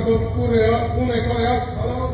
কোনে করে আস্থালন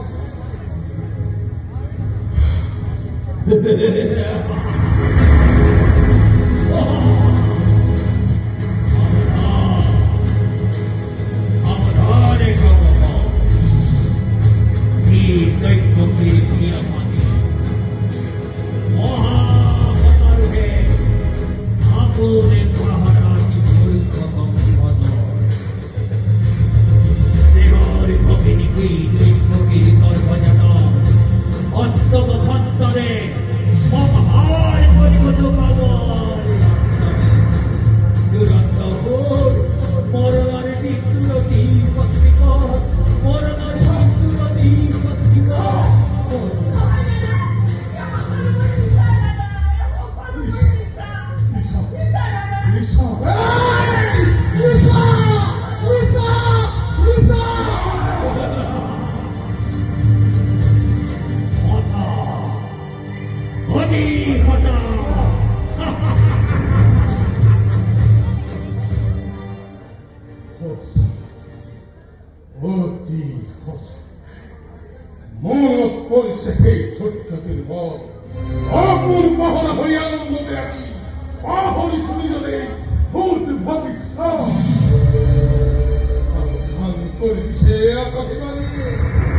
মনত পড়ছে সেই ছোট্টটির মত অপুর পাহরা হই আনন্দতে আছি পাহরি সুনিজনে ভূত ভবিষ্যৎ ভাঙ করে দিছে আকাশে বানিয়ে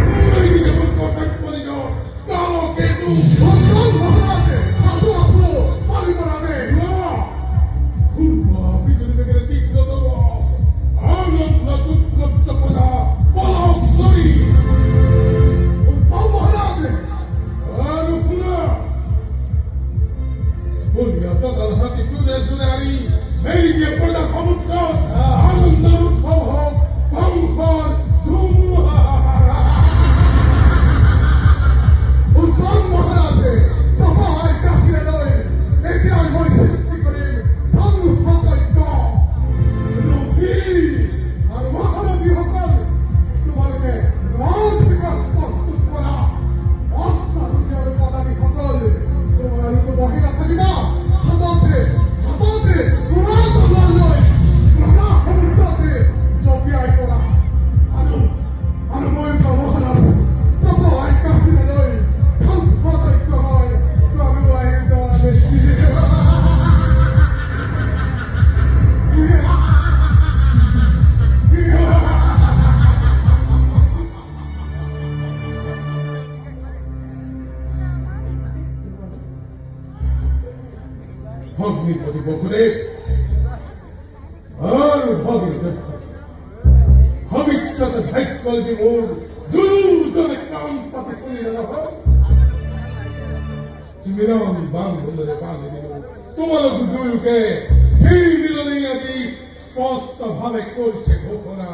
পুরোই দিছে কটাক পরিজ কালো কেতু মহারাজে সাধু আপু পালি করাবে পূর্বা বিজুলি বেগের তীক্ষ্ণ দেব আনন্দ দুঃখ প্রজা পলাশ করি হাতে চুরে চুরে আমি মেরি দিয়ে পড়া সমুদ্র আনন্দের উৎসব হোক সংসার উৎসব মহারাজে তোমার কাছে নয় এটি আর মই সৃষ্টি করে সংসদ রবি আর মহারাজী সকল তোমালোকে রাজ বিকাশ প্রস্তুত করা অস্ত্র পদানী সকল তোমালোকে বহিরা থাকিবা ভগ্নিপতি বকুদেব আর ভগিনীদের ভবিষ্যৎ ভাগ্যলবি মোর দুজনে কাম পাতে করে দেওয়া চিমিরাম বান্ধবরে বাঁধে দিল তোমালোক দুয়োকে সেই মিলনে আজি স্পষ্ট ভাবে করছে ঘোষণা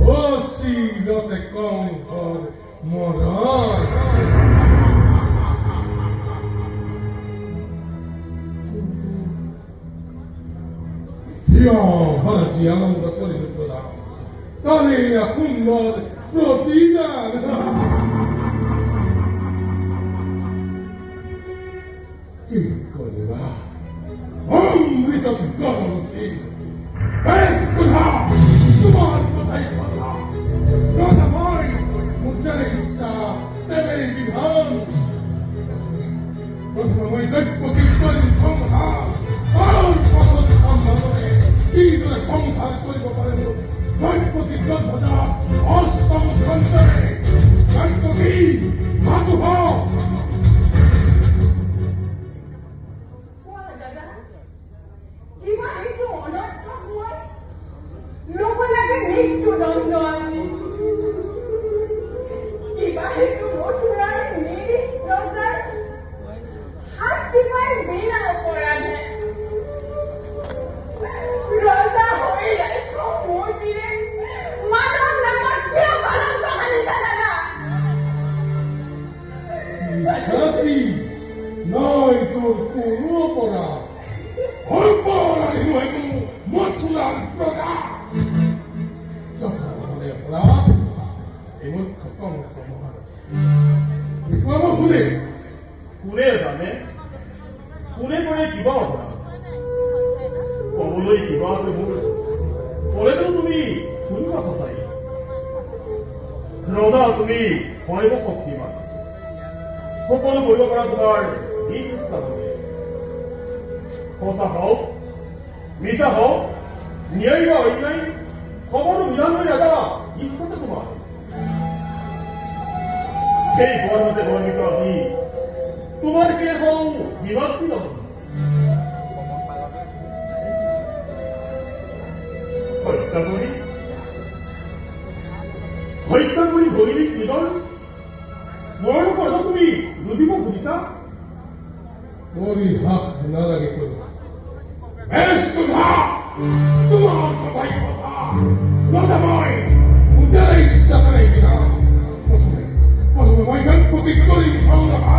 ও শিলতে কম ঘর মরণ ভারতী আনন্দ পরিবর্তন তাহলে সুন্দর প্রতিদান কি করবা অমৃত গরমী বেশ কথা তোমার কথাই কথা রাজাময় মুদ্রার ইচ্ছা দেবের বিধান প্রথমে দৈত্য কীর্তন সংসার আর পছন্দ সম্ভাবনে কি করে সংসার করিব পারে দৈত্যী গর্ভজা অষ্টম সন্তানে দৈত্যী মাতু হও লোকনাকে মৃত্যু দণ্ড আমি কিবা হেতু মথুরার নিরিখ প্রজার শাস্তি পাই বিনা অপরাধে রজা হয়ে রেখো মূর্তিরে মানব নামক কেউ কলঙ্ক হানিতা দাদা হাসি নয় তোর কোনো অপরাধ অপরাধ নয় কোনো মথুরার প্রজা অপরাধ এমন খতম বিক্রম শুনে কোনে জানে কোনে কোনে কিবা অপৰাধ ক'বলৈ কিবা আছে মোৰ ক'লেতো তুমি শুনিবা সঁচাই ৰজা তুমি সৰ্বশক্তিমান সকলো কৰিব পৰা তোমাৰ নিজ ইচ্ছা থাকে সঁচা হওক মিছা হওক ন্যায় বা অন্যায় সকলো বিধান হৈ ৰাজা ইচ্ছাতে তোমাৰ সেই বৰ্ণতে বৰ্ণিত আজি তোমাৰ কি এখন বিভক্তি নহয় হত্যা কৰি গৰিবীক নিজৰ মোৰ কথা তুমি লুটিব খুজিছা মোরি হাত নালাগে করো বেশ সুধা তোমার কথাই কথা রজাময় উদয় ইচ্ছা করে কিনা প্রথমে বৈজ্ঞানিক প্রতিক্রিয়া সংগ্রাম